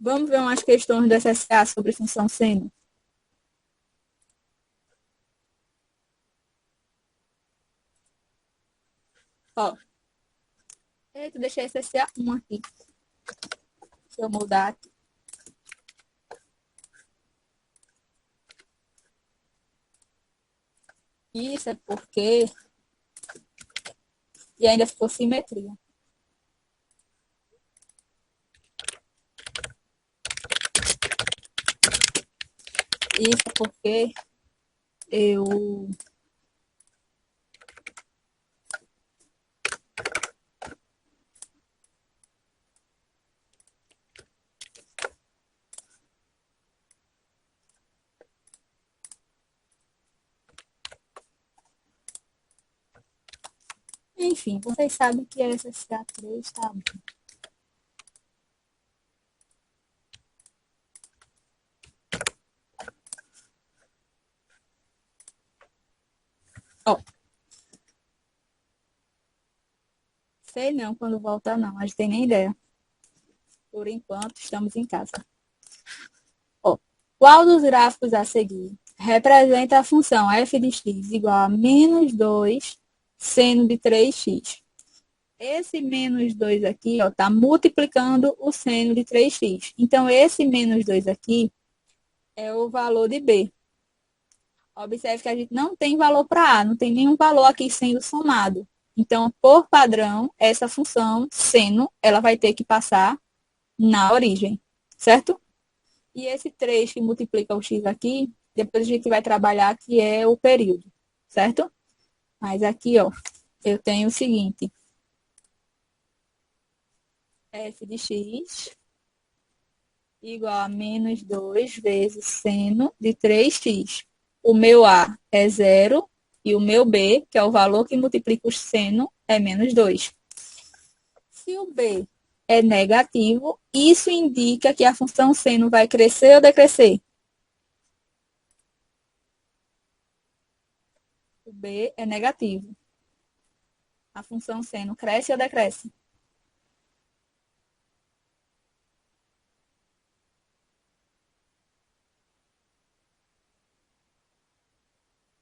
Vamos ver umas questões do SSA sobre função seno. Ó, eita, deixei SSA 1 aqui. Deixa eu mudar aqui. Isso é porque... E ainda ficou simetria. Isso é porque eu... Enfim, vocês sabem que é SSA 3, tá bom. Ó, sei não quando voltar não, a gente tem nem ideia. Por enquanto, estamos em casa. Ó, qual dos gráficos a seguir representa a função f de x igual a menos 2 seno de 3x? Esse menos 2 aqui está multiplicando o seno de 3x. Então, esse menos 2 aqui é o valor de b. Observe que a gente não tem valor para a, não tem nenhum valor aqui sendo somado. Então, por padrão, essa função seno, ela vai ter que passar na origem, certo? E esse 3 que multiplica o x aqui, depois a gente vai trabalhar que é o período, certo? Mas aqui, ó, eu tenho o seguinte. F de x igual a menos 2 vezes seno de 3x. O meu A é zero e o meu B, que é o valor que multiplica o seno, é menos 2. Se o B é negativo, isso indica que a função seno vai crescer ou decrescer? O B é negativo. A função seno cresce ou decresce?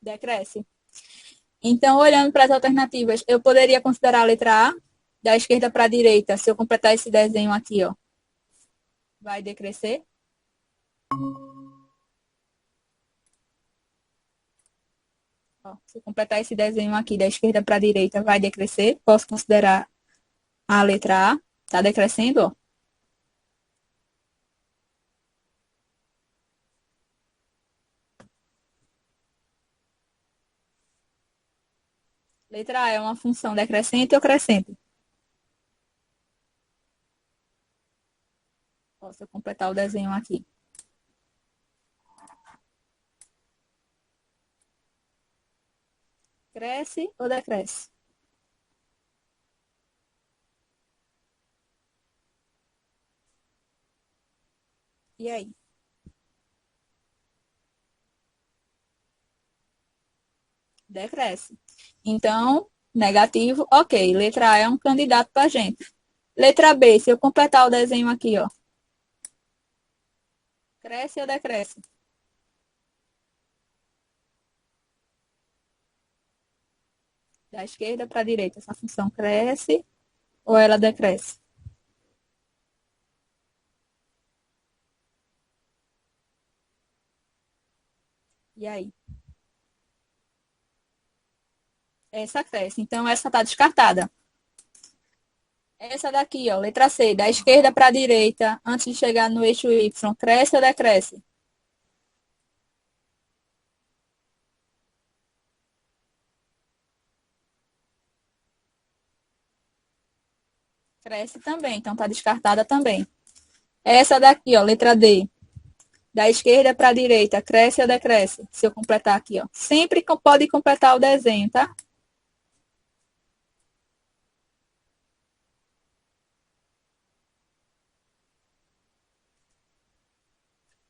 Decresce. Então, olhando para as alternativas, eu poderia considerar a letra A, da esquerda para a direita, se eu completar esse desenho aqui, ó, vai decrescer. Ó, se eu completar esse desenho aqui da esquerda para a direita, vai decrescer. Posso considerar a letra A, está decrescendo, ó. Letra A é uma função decrescente ou crescente? Posso completar o desenho aqui. Cresce ou decresce? E aí? Decresce. Então, negativo, ok. Letra A é um candidato para a gente. Letra B, se eu completar o desenho aqui, ó. Cresce ou decresce? Da esquerda para a direita, essa função cresce ou ela decresce? E aí? Essa cresce. Então, essa está descartada. Essa daqui, ó, letra C, da esquerda para a direita, antes de chegar no eixo Y, cresce ou decresce? Cresce também, então está descartada também. Essa daqui, ó, letra D, da esquerda para a direita, cresce ou decresce? Se eu completar aqui, ó. Sempre pode completar o desenho, tá?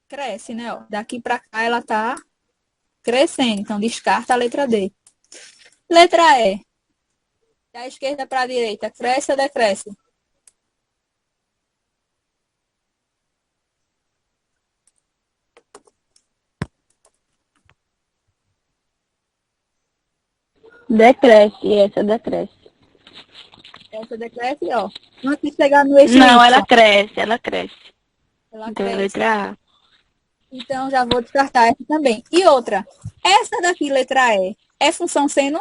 Cresce, né? Ó. Daqui para cá ela tá crescendo, então descarta a letra D. Letra E, da esquerda para a direita, cresce ou decresce? Decresce, essa decresce. Essa decresce, ó. Antes de chegar no eixo Não, Y, ela cresce. ela Então é a cresce. letra A. Então, já vou descartar essa também. E outra, essa daqui, letra E, é função seno?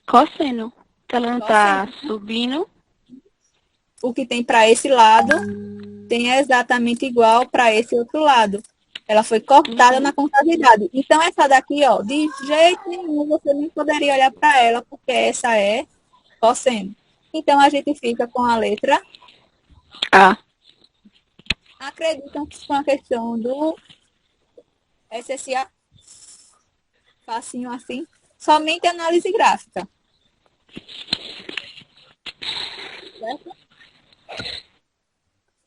Cosseno. Se ela não Cosseno. tá subindo, O que tem para esse lado tem exatamente igual para esse outro lado. Ela foi cortada na uhum. contabilidade. Então, essa daqui, ó, de jeito nenhum você nem poderia olhar para ela, porque essa é cosseno. Então, a gente fica com a letra. A. Acreditam que com a questão do SSA, facinho assim, somente análise gráfica, certo?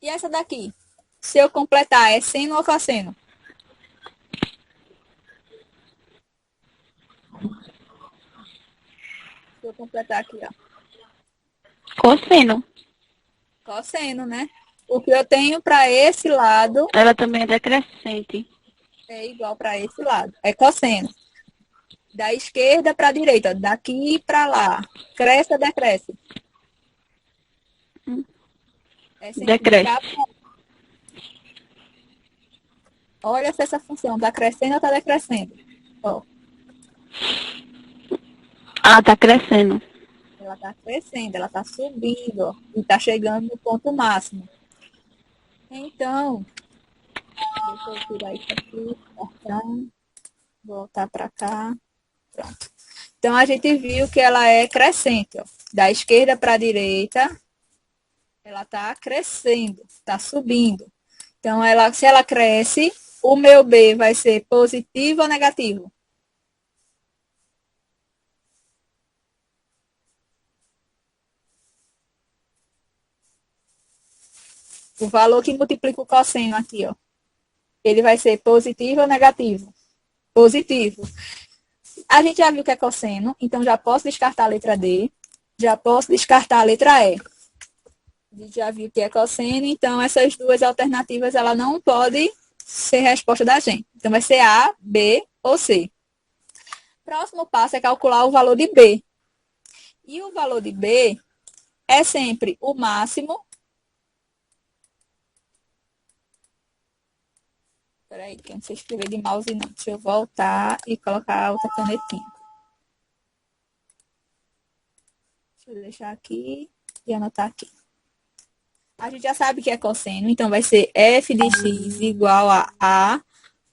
E essa daqui? Se eu completar, é seno ou cosseno? Se eu completar aqui, ó. Cosseno. Cosseno, né? O que eu tenho para esse lado Ela também é decrescente. é igual para esse lado. É cosseno. Da esquerda para a direita, daqui para lá. Cresce ou decresce? É sempre de cá. Decresce. Olha se essa função está crescendo ou está decrescendo. Ó, Ah, tá crescendo. ela está crescendo, ela está subindo, ó, e está chegando no ponto máximo. Então, deixa eu tirar isso aqui, cortar, voltar para cá. Pronto. Então, a gente viu que ela é crescente. Ó. Da esquerda para a direita, ela está crescendo, está subindo. Então, se ela cresce, o meu B vai ser positivo ou negativo? O valor que multiplica o cosseno aqui, ó. Ele vai ser positivo ou negativo? Positivo. A gente já viu que é cosseno, então já posso descartar a letra D, já posso descartar a letra E. A gente já viu que é cosseno, então essas duas alternativas ela não pode ser resposta da gente. Então vai ser A, B ou C. Próximo passo é calcular o valor de B. E o valor de B é sempre o máximo. Peraí, que eu não sei escrever de mouse não. Deixa eu voltar e colocar a outra canetinha. Deixa eu deixar aqui e anotar aqui. A gente já sabe que é cosseno, então vai ser f de x igual a A.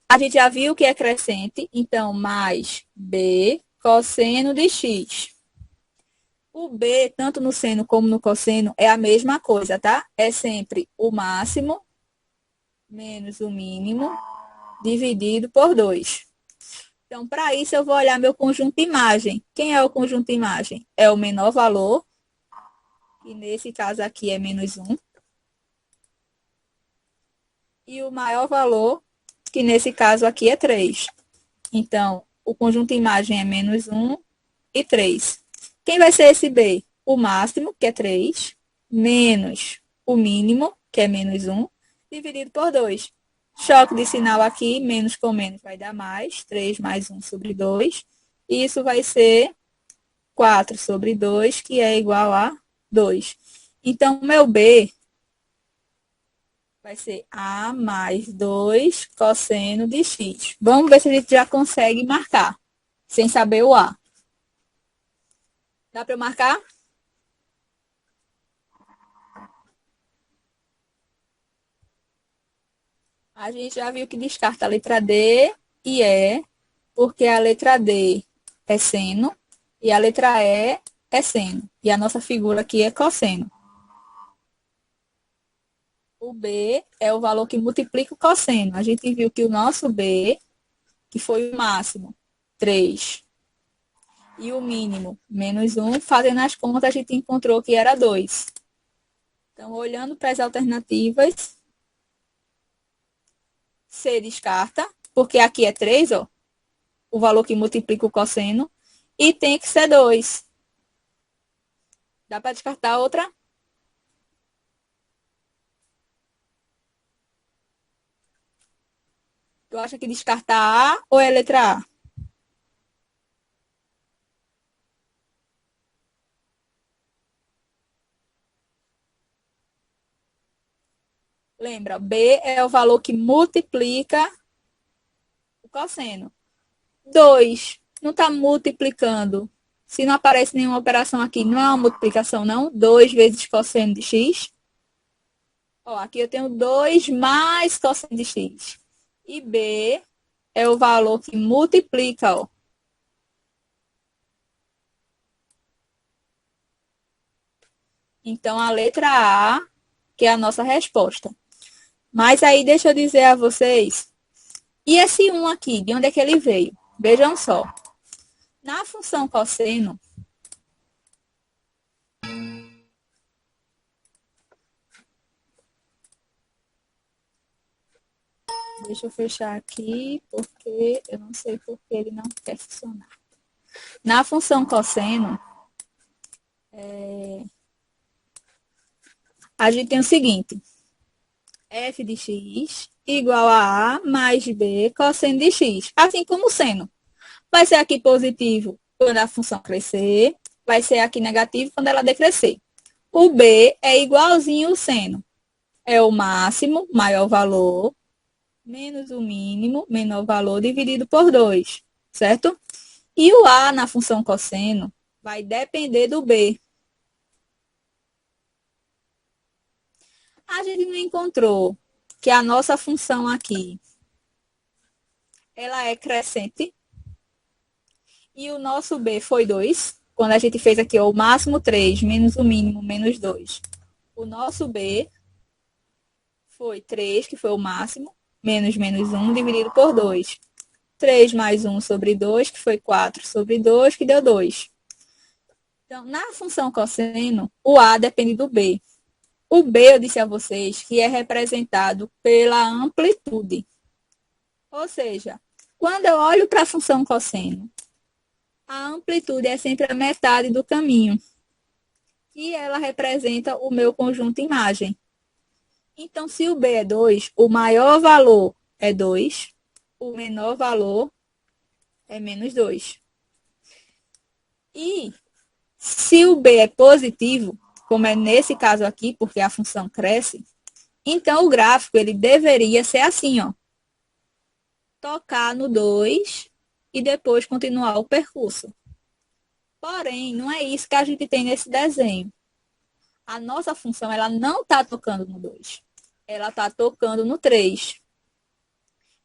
A gente já viu que é crescente, então mais B cosseno de x. O B, tanto no seno como no cosseno, é a mesma coisa, tá? É sempre o máximo menos o mínimo dividido por 2. Então, para isso, eu vou olhar meu conjunto de imagem. Quem é o conjunto de imagem? É o menor valor, que nesse caso aqui é menos 1. E o maior valor, que nesse caso aqui é 3. Então, o conjunto de imagem é menos 1 e 3. Quem vai ser esse B? O máximo, que é 3, menos o mínimo, que é menos 1, dividido por 2. Choque de sinal aqui, menos com menos vai dar mais, 3 mais 1 sobre 2. E isso vai ser 4 sobre 2, que é igual a 2. Então, o meu B vai ser A mais 2 cosseno de x. Vamos ver se a gente já consegue marcar, sem saber o A. Dá para marcar? A gente já viu que descarta a letra D e E, porque a letra D é seno e a letra E é seno. E a nossa figura aqui é cosseno. O B é o valor que multiplica o cosseno. A gente viu que o nosso B, que foi o máximo, 3, e o mínimo, menos 1, fazendo as contas, a gente encontrou que era 2. Então, olhando para as alternativas, C descarta, porque aqui é 3, ó, o valor que multiplica o cosseno, e tem que ser 2. Dá para descartar outra? Tu acha que descartar A ou é letra A? Lembra, B é o valor que multiplica o cosseno. 2 não está multiplicando. Se não aparece nenhuma operação aqui, não é uma multiplicação, não. 2 vezes cosseno de x. Ó, aqui eu tenho 2 mais cosseno de x. E B é o valor que multiplica, ó. Então, a letra A, que é a nossa resposta. Mas aí, deixa eu dizer a vocês. E esse 1 aqui, de onde é que ele veio? Vejam só. Na função cosseno, deixa eu fechar aqui, porque eu não sei porque ele não quer funcionar. Na função cosseno, a gente tem o seguinte. F de x igual a A mais B cosseno de x. Assim como o seno. Vai ser aqui positivo quando a função crescer. Vai ser aqui negativo quando ela decrescer. O B é igualzinho ao seno. É o máximo, maior valor, menos o mínimo, menor valor, dividido por 2. Certo? E o A na função cosseno vai depender do B. A gente não encontrou que a nossa função aqui ela é crescente e o nosso B foi 2. Quando a gente fez aqui ó, o máximo 3 menos o mínimo menos 2. O nosso B foi 3, que foi o máximo, menos menos 1 dividido por 2. 3 mais 1 sobre 2, que foi 4 sobre 2, que deu 2. Então, na função cosseno, o A depende do B. O B, eu disse a vocês, que é representado pela amplitude. Ou seja, quando eu olho para a função cosseno, a amplitude é sempre a metade do caminho. E ela representa o meu conjunto imagem. Então, se o B é 2, o maior valor é 2, o menor valor é menos 2. E se o B é positivo, como é nesse caso aqui, porque a função cresce, então o gráfico ele deveria ser assim, ó. Tocar no 2 e depois continuar o percurso. Porém, não é isso que a gente tem nesse desenho. A nossa função ela não está tocando no 2. Ela está tocando no 3.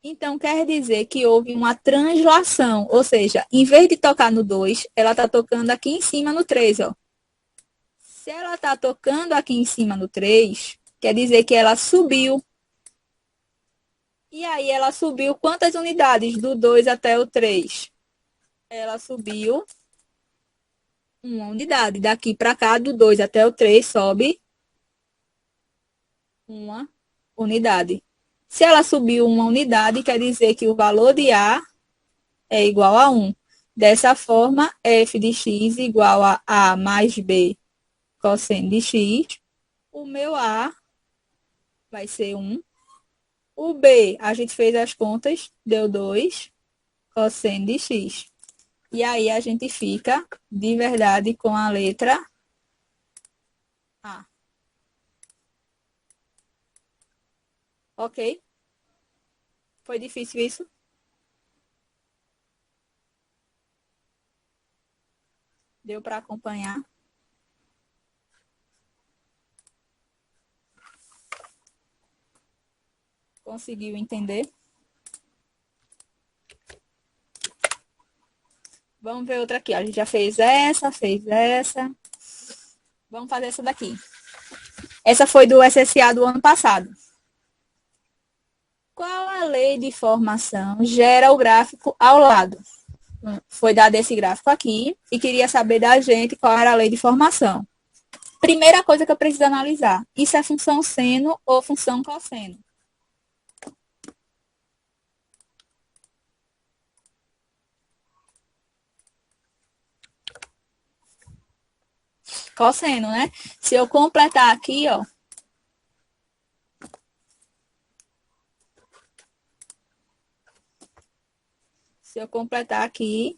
Então, quer dizer que houve uma translação, ou seja, em vez de tocar no 2, ela está tocando aqui em cima no 3, ó. Se ela está tocando aqui em cima no 3, quer dizer que ela subiu. E aí, ela subiu quantas unidades? Do 2 até o 3? Ela subiu uma unidade. Daqui para cá, do 2 até o 3, sobe uma unidade. Se ela subiu uma unidade, quer dizer que o valor de A é igual a 1. Dessa forma, f de x igual a A mais B cosseno de x. O meu A vai ser 1. O B, a gente fez as contas, deu 2 cosseno de x. E aí a gente fica, de verdade, com a letra A. Ok? Foi difícil isso? Deu para acompanhar? Conseguiu entender? Vamos ver outra aqui. A gente já fez essa, fez essa. Vamos fazer essa daqui. Essa foi do SSA do ano passado. Qual a lei de formação gera o gráfico ao lado? Foi dado esse gráfico aqui e queria saber da gente qual era a lei de formação. Primeira coisa que eu preciso analisar, isso é função seno ou função cosseno? Cosseno, né? Se eu completar aqui, ó, se eu completar aqui,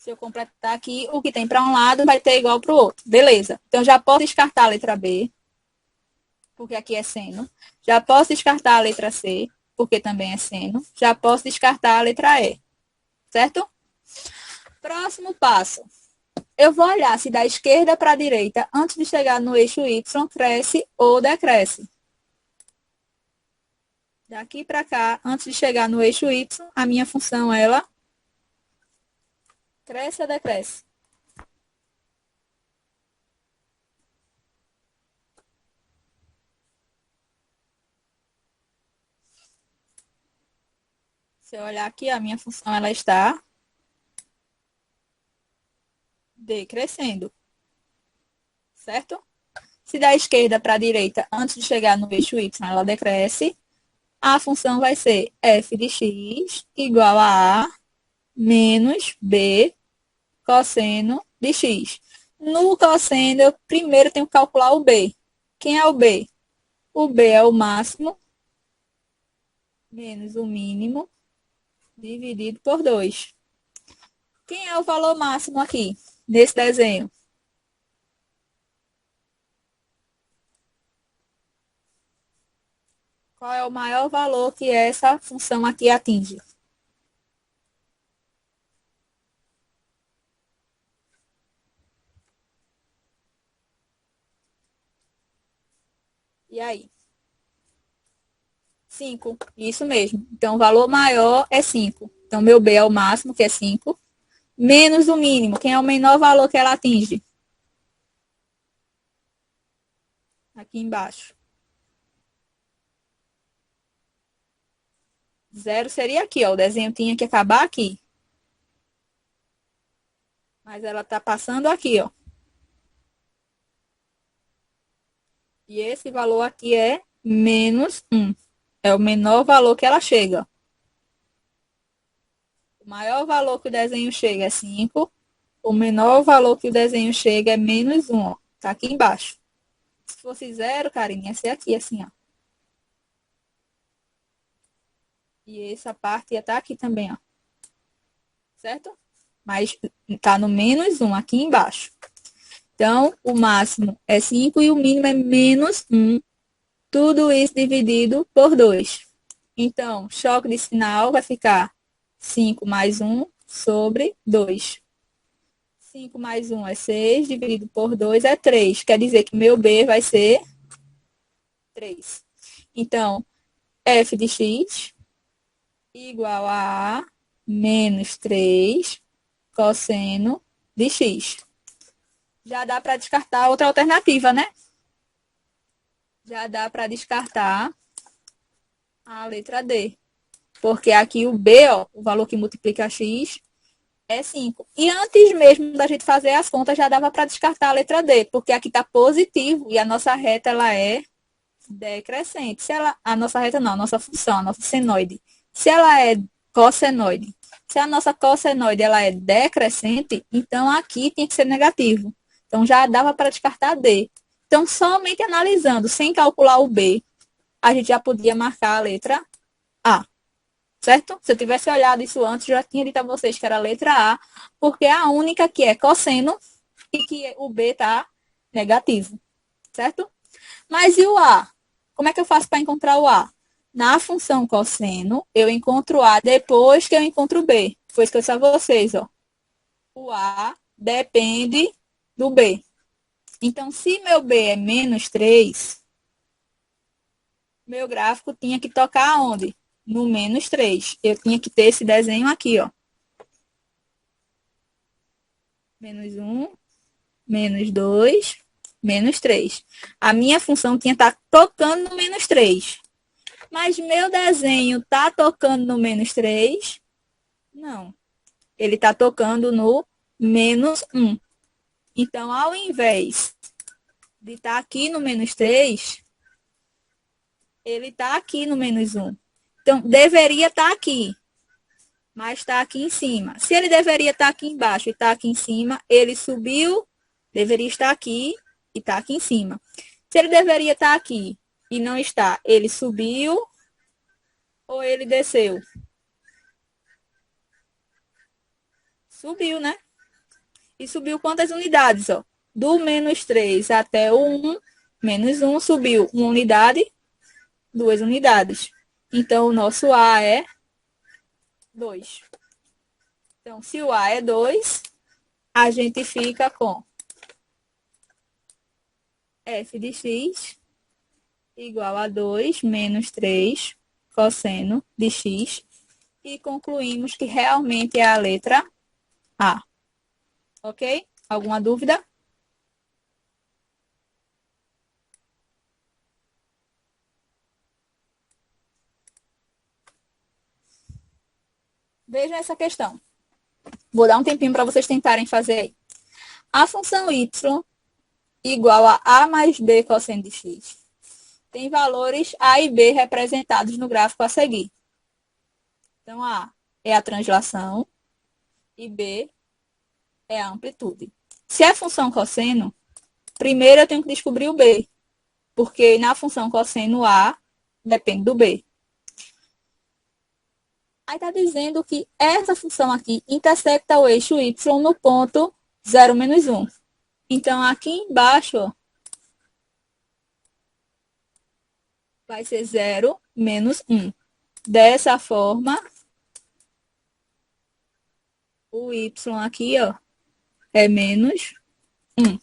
Se eu completar aqui, o que tem para um lado vai ter igual para o outro. Beleza. Então, já posso descartar a letra B, porque aqui é seno. Já posso descartar a letra C, porque também é seno. Já posso descartar a letra E. Certo? Próximo passo. Eu vou olhar se da esquerda para a direita, antes de chegar no eixo Y, cresce ou decresce. Daqui para cá, antes de chegar no eixo Y, a minha função, ela cresce ou decresce? Se eu olhar aqui, a minha função, ela está decrescendo. Certo? Se da esquerda para a direita, antes de chegar no eixo Y, ela decresce, a função vai ser f de x igual a menos b cosseno de x. No cosseno, eu primeiro tenho que calcular o b. Quem é o b? O b é o máximo menos o mínimo dividido por 2. Quem é o valor máximo aqui, nesse desenho? Qual é o maior valor que essa função aqui atinge? E aí? 5. Isso mesmo. Então, o valor maior é 5. Então, meu B é o máximo, que é 5, menos o mínimo. Quem é o menor valor que ela atinge? Aqui embaixo. 0 seria aqui, ó. O desenho tinha que acabar aqui. Mas ela está passando aqui, ó. E esse valor aqui é menos 1. É o menor valor que ela chega. O maior valor que o desenho chega é 5. O menor valor que o desenho chega é menos 1, ó. Tá aqui embaixo. Se fosse 0, Karine, ia ser aqui, assim, ó. E essa parte ia estar aqui também, ó. Certo? Mas tá no menos 1 aqui embaixo. Então, o máximo é 5 e o mínimo é menos 1. Tudo isso dividido por 2. Então, choque de sinal vai ficar 5 mais 1 sobre 2. 5 mais 1 é 6, dividido por 2 é 3. Quer dizer que meu B vai ser 3. Então, f de x igual a menos 3 cosseno de x. Já dá para descartar outra alternativa, né? Já dá para descartar a letra D. Porque aqui o B, ó, o valor que multiplica x, é 5. E antes mesmo da gente fazer as contas, já dava para descartar a letra D, porque aqui está positivo e a nossa reta ela é decrescente. Se ela, a nossa reta não, a nossa função, a nossa senoide. Se ela é cossenoide, se a nossa cossenoide ela é decrescente, então aqui tem que ser negativo. Então já dava para descartar D. Então, somente analisando, sem calcular o B, a gente já podia marcar a letra A. Certo? Se eu tivesse olhado isso antes, já tinha dito a vocês que era a letra A, porque é a única que é cosseno e que o B está negativo. Certo? Mas e o A? Como é que eu faço para encontrar o A? Na função cosseno, eu encontro A depois que eu encontro o B. Foi isso que eu disse a vocês, ó. O A depende do B. Então, se meu B é menos 3, meu gráfico tinha que tocar aonde? No menos 3. Eu tinha que ter esse desenho aqui, ó. Menos 1, menos 2, menos 3. A minha função tinha que estar tocando no menos 3. Mas meu desenho está tocando no menos 3? Não. Ele está tocando no menos 1. Então, ao invés de estar aqui no menos 3, ele está aqui no menos 1. Então, deveria estar aqui, mas está aqui em cima. Se ele deveria estar aqui embaixo e está aqui em cima, ele subiu, deveria estar aqui e está aqui em cima. Se ele deveria estar aqui e não está, ele subiu ou ele desceu? Subiu, né? E subiu quantas unidades, ó? Do menos 3 até o 1, menos 1, subiu 1 unidade, 2 unidades. Então, o nosso A é 2. Então, se o A é 2, a gente fica com f de x igual a 2 menos 3 cosseno de x. E concluímos que realmente é a letra A. Ok? Alguma dúvida? Vejam essa questão. Vou dar um tempinho para vocês tentarem fazer aí. A função y igual a mais b cosseno de x tem valores a e b representados no gráfico a seguir. Então, a é a translação e b é a amplitude. Se é função cosseno, primeiro eu tenho que descobrir o b, porque na função cosseno a depende do b. Aí está dizendo que essa função aqui intersecta o eixo y no ponto 0, menos 1. Então, aqui embaixo, ó, vai ser 0, menos 1. Dessa forma, o y aqui, ó, é menos 1.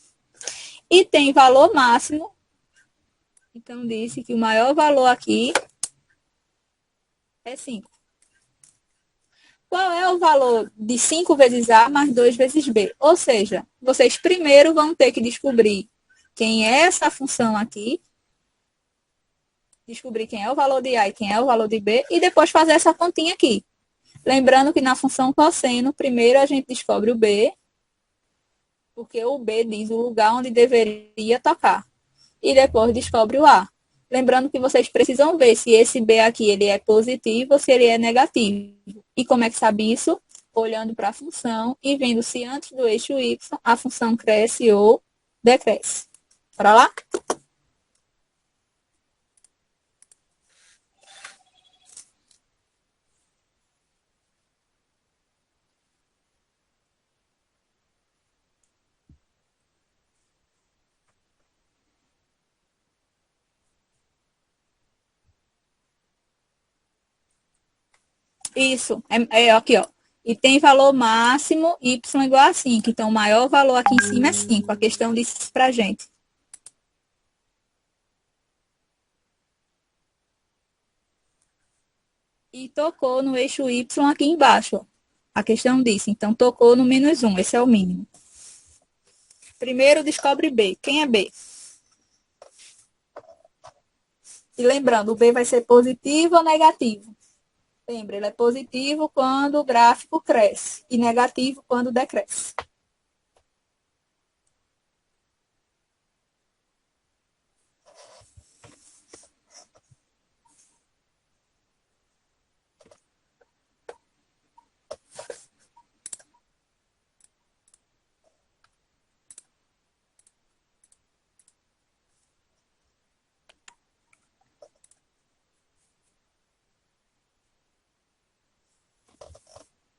E tem valor máximo. Então, disse que o maior valor aqui é 5. Qual é o valor de 5 vezes A mais 2 vezes B? Ou seja, vocês primeiro vão ter que descobrir quem é essa função aqui, descobrir quem é o valor de A e quem é o valor de B, e depois fazer essa continha aqui. Lembrando que na função cosseno, primeiro a gente descobre o B, porque o B diz o lugar onde deveria tocar. E depois descobre o A. Lembrando que vocês precisam ver se esse B aqui ele é positivo ou se ele é negativo. E como é que sabe isso? Olhando para a função e vendo se antes do eixo y a função cresce ou decresce. Bora lá? Isso, é aqui, ó. E tem valor máximo y igual a 5. Então, o maior valor aqui em cima é 5. A questão disse isso pra gente. E tocou no eixo y aqui embaixo, ó. A questão disse. Então, tocou no menos 1. Esse é o mínimo. Primeiro, descobre B. Quem é B? E lembrando, o B vai ser positivo ou negativo? Lembra, ele é positivo quando o gráfico cresce e negativo quando decresce.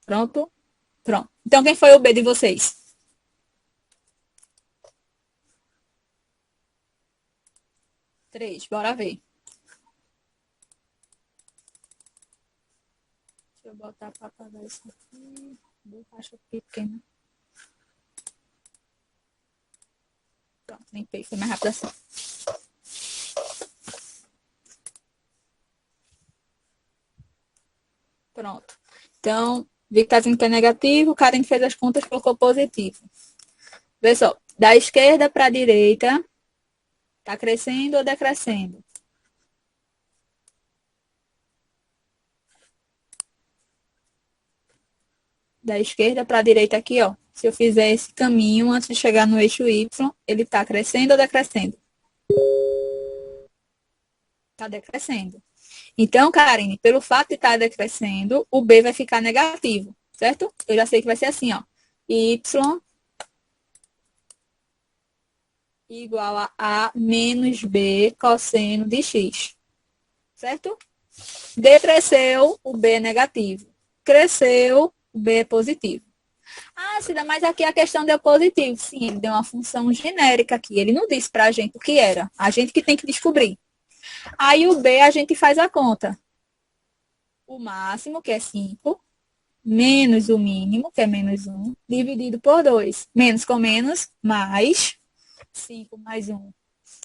Pronto? Pronto. Então, quem foi o B de vocês? Três, bora ver. Deixa eu botar para apagar isso aqui. Vou caixa pequena. Pronto, limpei. Foi mais rápido assim. Pronto. Então, vi que tá dizendo que é negativo. O Karen fez as contas e colocou positivo. Vê só. Da esquerda para a direita, tá crescendo ou decrescendo? Da esquerda para a direita aqui, ó. Se eu fizer esse caminho antes de chegar no eixo Y, ele está crescendo ou decrescendo? Está decrescendo. Então, Karine, pelo fato de estar decrescendo, o B vai ficar negativo, certo? Eu já sei que vai ser assim, ó. Y igual a menos B cosseno de X, certo? Decresceu, o B é negativo. Cresceu, o B é positivo. Ah, Cida, mas aqui a questão deu positivo. Sim, ele deu uma função genérica aqui. Ele não disse pra gente o que era. A gente que tem que descobrir. Aí o B a gente faz a conta. O máximo, que é 5, menos o mínimo, que é menos um, dividido por 2. Menos com menos, mais 5 mais um.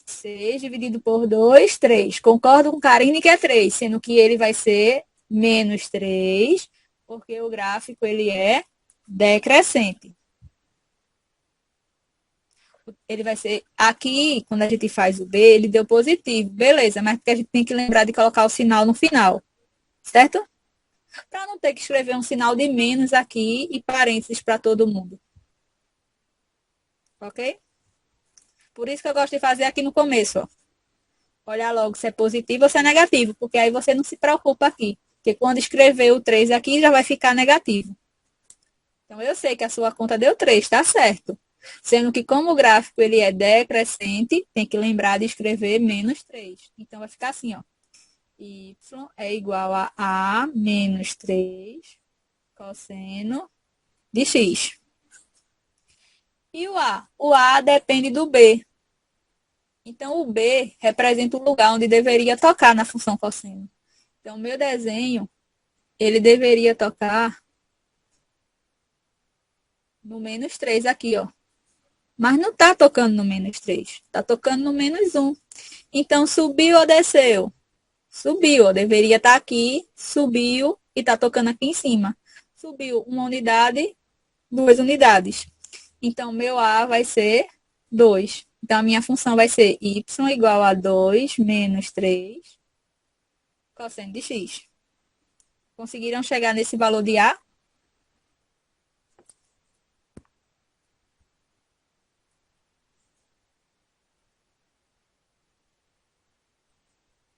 6 dividido por 2, 3. Concordo com o Karine que é 3, sendo que ele vai ser menos 3, porque o gráfico ele é decrescente. Ele vai ser aqui, quando a gente faz o B, ele deu positivo, beleza, mas porque a gente tem que lembrar de colocar o sinal no final, certo? Para não ter que escrever um sinal de menos aqui e parênteses para todo mundo. Ok? Por isso que eu gosto de fazer aqui no começo, ó. Olhar logo se é positivo ou se é negativo, porque aí você não se preocupa aqui. Porque quando escrever o 3 aqui, já vai ficar negativo. Então, eu sei que a sua conta deu 3, tá certo. Sendo que como o gráfico ele é decrescente, tem que lembrar de escrever menos 3. Então, vai ficar assim, ó. Y é igual a menos 3 cosseno de x. E o A? O A depende do B. Então, o B representa o lugar onde deveria tocar na função cosseno. Então, o meu desenho, ele deveria tocar no menos 3 aqui, ó. Mas não está tocando no menos 3, está tocando no menos 1. Então, subiu ou desceu? Subiu, ó, deveria estar aqui, subiu e está tocando aqui em cima. Subiu uma unidade, 2 unidades. Então, meu A vai ser 2. Então, a minha função vai ser y igual a 2 menos 3 cosseno de x. Conseguiram chegar nesse valor de A?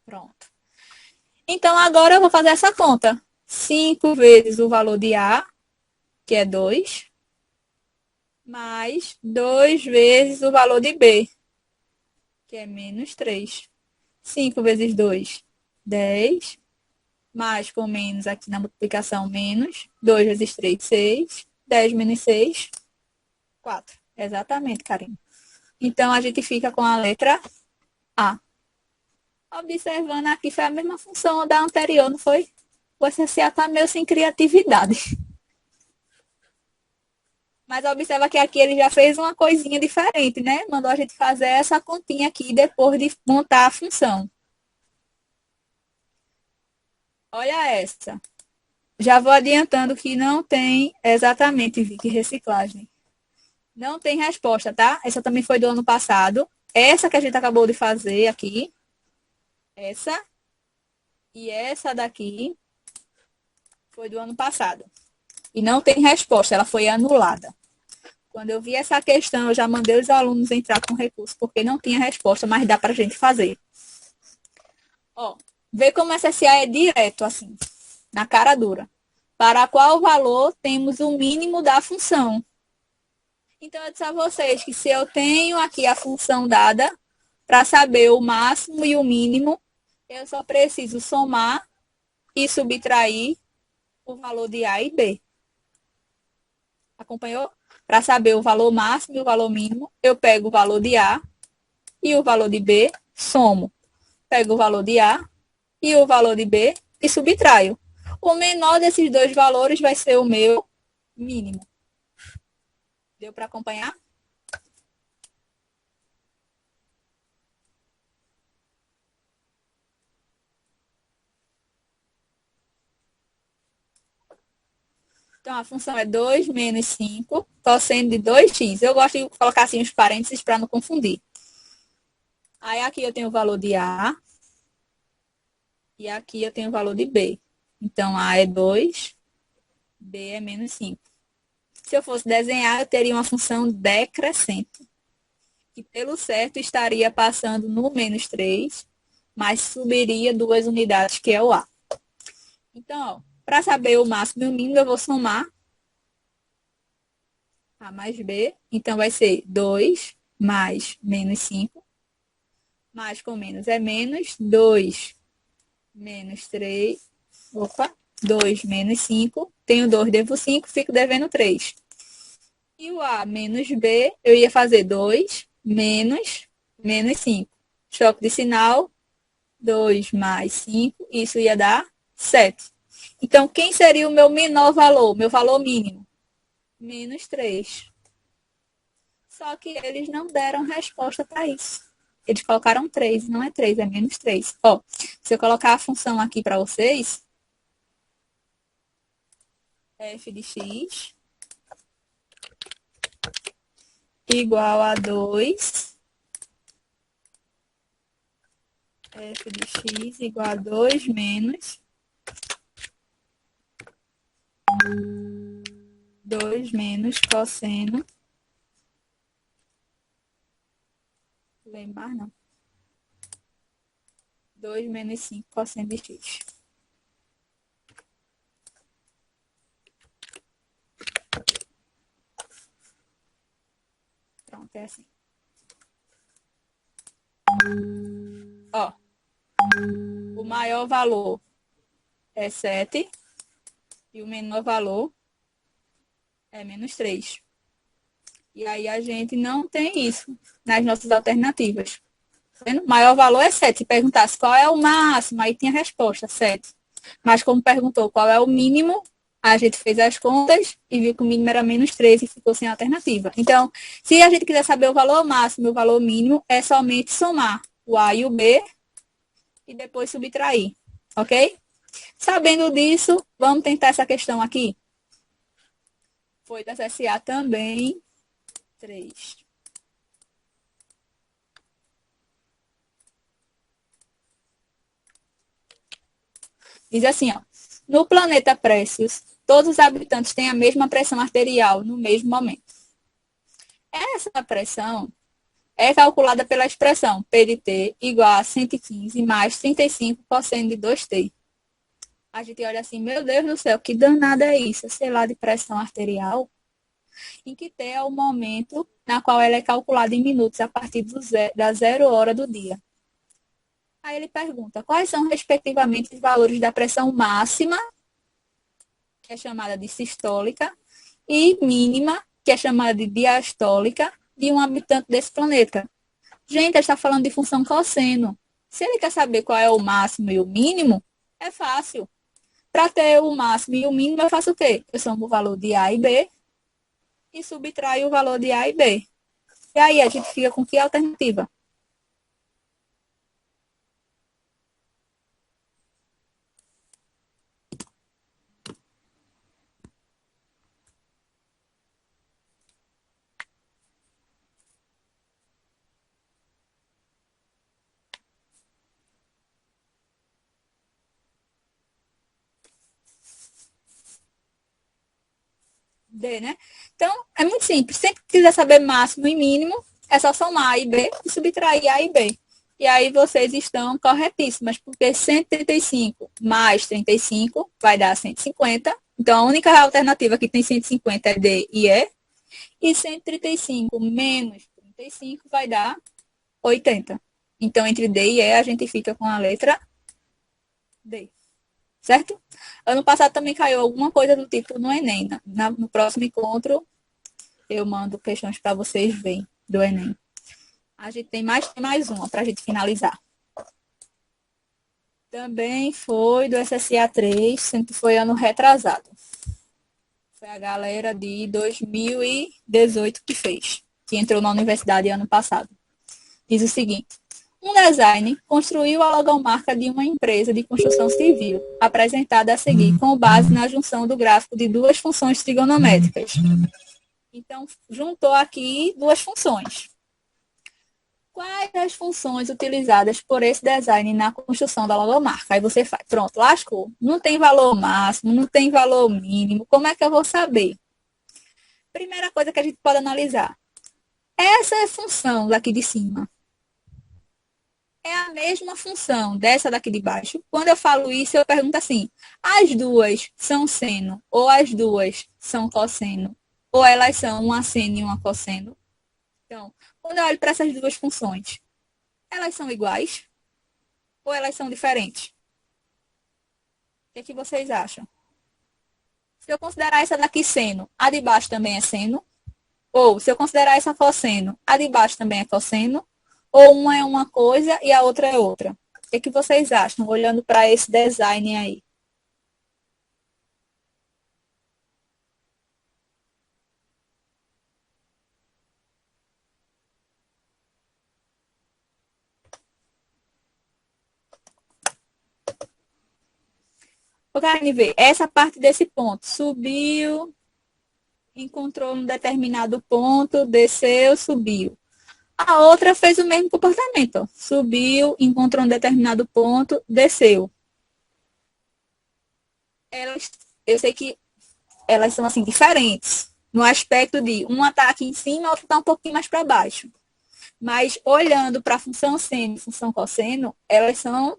Pronto. Então, agora eu vou fazer essa conta. 5 vezes o valor de A, que é 2, mais 2 vezes o valor de B, que é menos 3. 5 vezes 2, 10. Mais com menos aqui na multiplicação, menos. 2 vezes 3, 6. 10 menos 6, 4. Exatamente, Karine. Então, a gente fica com a letra A. Observando aqui, foi a mesma função da anterior, não foi? O SSA está meio sem criatividade. Mas observa que aqui ele já fez uma coisinha diferente, né? Mandou a gente fazer essa continha aqui depois de montar a função. Olha essa. Já vou adiantando que não tem exatamente, Vicky, reciclagem. Não tem resposta, tá? Essa também foi do ano passado. Essa que a gente acabou de fazer aqui. Essa. E essa daqui foi do ano passado. E não tem resposta, ela foi anulada. Quando eu vi essa questão, eu já mandei os alunos entrar com recurso, porque não tinha resposta, mas dá pra gente fazer. Ó, vê como essa SA é direto, assim, na cara dura. Para qual valor temos o mínimo da função? Então, eu disse a vocês que se eu tenho aqui a função dada, para saber o máximo e o mínimo, eu só preciso somar e subtrair o valor de A e B. Acompanhou? Para saber o valor máximo e o valor mínimo, eu pego o valor de A e o valor de B, somo. Pego o valor de A e o valor de B e subtraio. O menor desses dois valores vai ser o meu mínimo. Deu para acompanhar? Então, a função é 2 menos 5, cosseno de 2x. Eu gosto de colocar assim os parênteses para não confundir. Aí, aqui eu tenho o valor de A. E aqui eu tenho o valor de B. Então, A é 2, B é menos 5. Se eu fosse desenhar, eu teria uma função decrescente. Que, pelo certo, estaria passando no menos 3, mas subiria 2 unidades, que é o A. Então, para saber o máximo e o mínimo, eu vou somar A mais B. Então, vai ser 2 mais menos 5. Mais com menos é menos. 2 menos 3. Opa, 2 menos 5. Tenho 2, devo 5, fico devendo 3. E o A menos B, eu ia fazer 2 menos 5. Choque de sinal, 2 mais 5, isso ia dar 7. Então, quem seria o meu menor valor? Meu valor mínimo? Menos 3. Só que eles não deram resposta para isso. Eles colocaram 3, não é 3, é menos 3. Ó, se eu colocar a função aqui para vocês, f de x igual a 2, f de x igual a 2 menos 2 menos cosseno. Lembrar não. 2 menos 5 cosseno de x. Pronto, é assim. Ó, o maior valor é 7 e o menor valor é menos 3. E aí a gente não tem isso nas nossas alternativas. Tá vendo? O maior valor é 7. Se perguntasse qual é o máximo, aí tinha a resposta, 7. Mas como perguntou qual é o mínimo, a gente fez as contas e viu que o mínimo era menos 3 e ficou sem alternativa. Então, se a gente quiser saber o valor máximo e o valor mínimo, é somente somar o A e o B e depois subtrair, ok? Sabendo disso, vamos tentar essa questão aqui. Foi da CSA também, 3. Diz assim, ó, no planeta Précios, todos os habitantes têm a mesma pressão arterial no mesmo momento. Essa pressão é calculada pela expressão P de T igual a 115 mais 35 cosseno de 2T. A gente olha assim, meu Deus do céu, que danada é isso? Sei lá, de pressão arterial, em que T é o momento na qual ela é calculada em minutos a partir da 0 hora do dia. Aí ele pergunta, quais são, respectivamente, os valores da pressão máxima, que é chamada de sistólica, e mínima, que é chamada de diastólica, de um habitante desse planeta. Gente, ele está falando de função cosseno. Se ele quer saber qual é o máximo e o mínimo, é fácil. Para ter o máximo e o mínimo, eu faço o quê? Eu somo o valor de A e B e subtraio o valor de A e B. E aí a gente fica com que alternativa? D, né? Então, é muito simples. Sempre que quiser saber máximo e mínimo, é só somar A e B e subtrair A e B. E aí vocês estão corretíssimas, porque 135 mais 35 vai dar 150. Então, a única alternativa que tem 150 é D e E. E 135 menos 35 vai dar 80. Então, entre D e E, a gente fica com a letra D. Certo? Ano passado também caiu alguma coisa do tipo no Enem. No próximo encontro, eu mando questões para vocês verem do Enem. A gente tem mais uma para a gente finalizar. Também foi do SSA 3, sendo que foi ano retrasado. Foi a galera de 2018 que fez, que entrou na universidade ano passado. Diz o seguinte: um design construiu a logomarca de uma empresa de construção civil, apresentada a seguir com base na junção do gráfico de duas funções trigonométricas. Então, juntou aqui duas funções. Quais as funções utilizadas por esse design na construção da logomarca? Aí você faz, pronto, lascou. Não tem valor máximo, não tem valor mínimo. Como é que eu vou saber? Primeira coisa que a gente pode analisar. Essa função daqui de cima é a mesma função dessa daqui de baixo. Quando eu falo isso, eu pergunto assim, as duas são seno ou as duas são cosseno? Ou elas são uma seno e uma cosseno? Então, quando eu olho para essas duas funções, elas são iguais ou elas são diferentes? O que é que vocês acham? Se eu considerar essa daqui seno, a de baixo também é seno? Ou, se eu considerar essa cosseno, a de baixo também é cosseno? Ou uma é uma coisa e a outra é outra? O que, que vocês acham, olhando para esse design aí? O Karine vê, essa parte desse ponto, subiu, encontrou um determinado ponto, desceu, subiu. A outra fez o mesmo comportamento, ó. Subiu, encontrou um determinado ponto, desceu. Elas, eu sei que elas são assim diferentes, no aspecto de uma está aqui em cima, a outra está um pouquinho mais para baixo. Mas olhando para a função seno e função cosseno, elas são,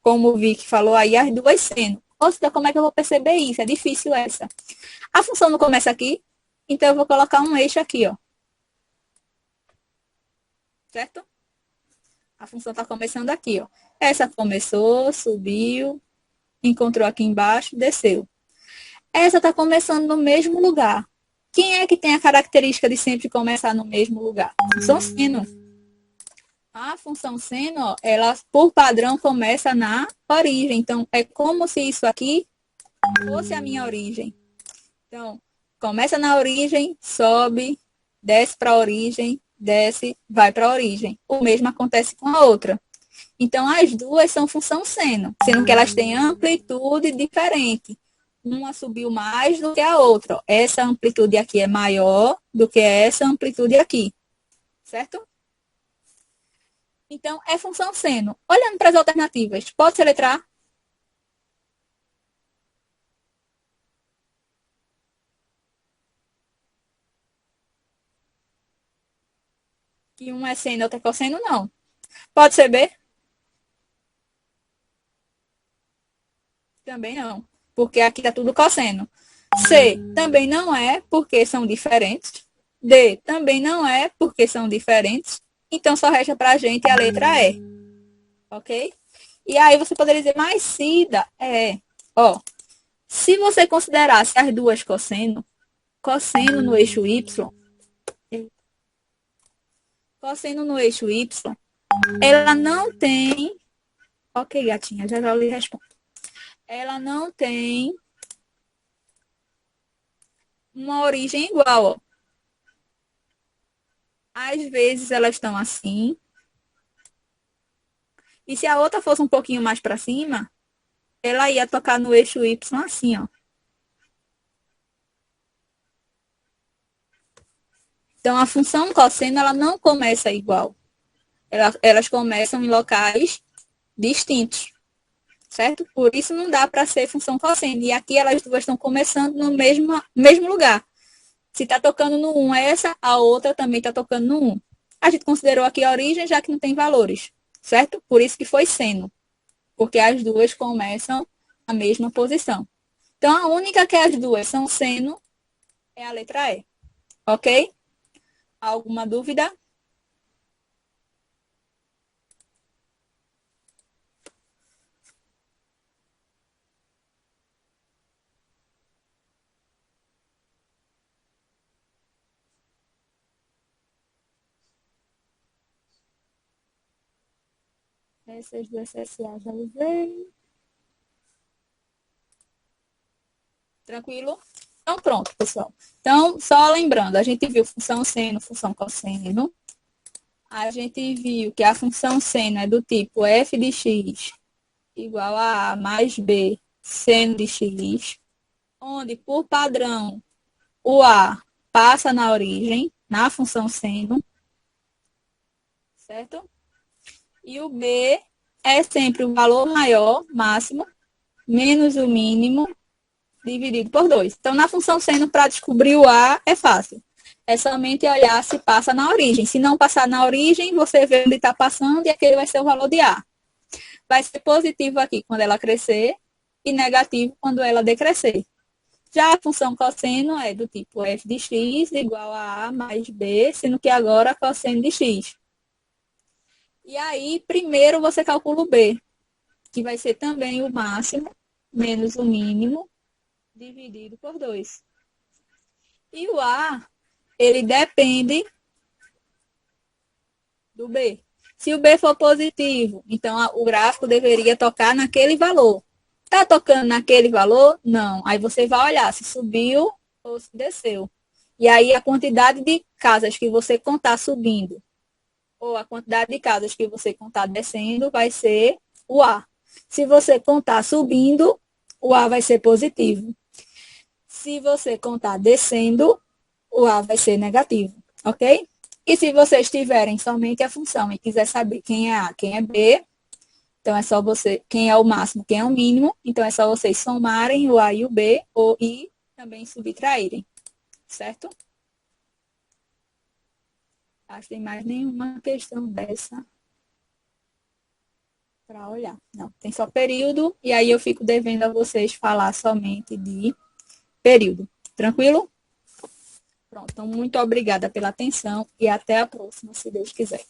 como o Vic falou aí, as duas seno. Ou seja, como é que eu vou perceber isso? É difícil essa. A função não começa aqui, então eu vou colocar um eixo aqui, ó. Certo? A função está começando aqui, ó. Essa começou, subiu, encontrou aqui embaixo, desceu. Essa está começando no mesmo lugar. Quem é que tem a característica de sempre começar no mesmo lugar? Função seno. A função seno, ó, ela por padrão começa na origem. Então, é como se isso aqui fosse a minha origem. Então, começa na origem, sobe, desce para a origem, desce, vai para a origem. O mesmo acontece com a outra. Então, as duas são função seno, sendo que elas têm amplitude diferente. Uma subiu mais do que a outra. Essa amplitude aqui é maior do que essa amplitude aqui. Certo? Então, é função seno. Olhando para as alternativas, pode soletrar? Que um é seno e outro é cosseno? Não. Pode ser B? Também não. Porque aqui está tudo cosseno. C também não é, porque são diferentes. D também não é, porque são diferentes. Então, só resta para a gente a letra E. Ok? E aí você poderia dizer, mas Cida, ó, se você considerasse as duas cosseno no eixo Y, cosseno no eixo Y, ela não tem, ok, gatinha, já já eu lhe respondo. Ela não tem uma origem igual, ó. Às vezes elas estão assim, e se a outra fosse um pouquinho mais para cima, ela ia tocar no eixo Y assim, ó. Então, a função cosseno, ela não começa igual. Elas começam em locais distintos, certo? Por isso não dá para ser função cosseno. E aqui elas duas estão começando no mesmo lugar. Se está tocando no 1 essa, a outra também está tocando no 1. A gente considerou aqui a origem, já que não tem valores, certo? Por isso que foi seno, porque as duas começam na mesma posição. Então, a única que as duas são seno é a letra E, ok? Alguma dúvida? Essas duas CSA já usei. Tranquilo? Então, pronto, pessoal. Então, só lembrando, a gente viu função seno, função cosseno. A gente viu que a função seno é do tipo f de x igual a mais b seno de x, onde, por padrão, o a passa na origem, na função seno, certo? E o b é sempre o valor maior, máximo, menos o mínimo, dividido por 2. Então, na função seno, para descobrir o A, é fácil. É somente olhar se passa na origem. Se não passar na origem, você vê onde está passando e aquele vai ser o valor de A. Vai ser positivo aqui quando ela crescer e negativo quando ela decrescer. Já a função cosseno é do tipo f de x igual a mais b, sendo que agora cosseno de x. E aí, primeiro você calcula o b, que vai ser também o máximo menos o mínimo dividido por 2. E o A ele depende do B. Se o B for positivo, então o gráfico deveria tocar naquele valor. Está tocando naquele valor? Não. Aí você vai olhar se subiu ou se desceu. E aí a quantidade de casas que você contar subindo ou a quantidade de casas que você contar descendo vai ser o A. Se você contar subindo, o A vai ser positivo. Se você contar descendo, o A vai ser negativo, ok? E se vocês tiverem somente a função e quiser saber quem é A, quem é B, então é só você, quem é o máximo, quem é o mínimo, então é só vocês somarem o A e o B, ou e também subtraírem, certo? Acho que tem mais nenhuma questão dessa para olhar. Não, tem só período, e aí eu fico devendo a vocês falar somente de período. Tranquilo? Pronto, então muito obrigada pela atenção e até a próxima, se Deus quiser.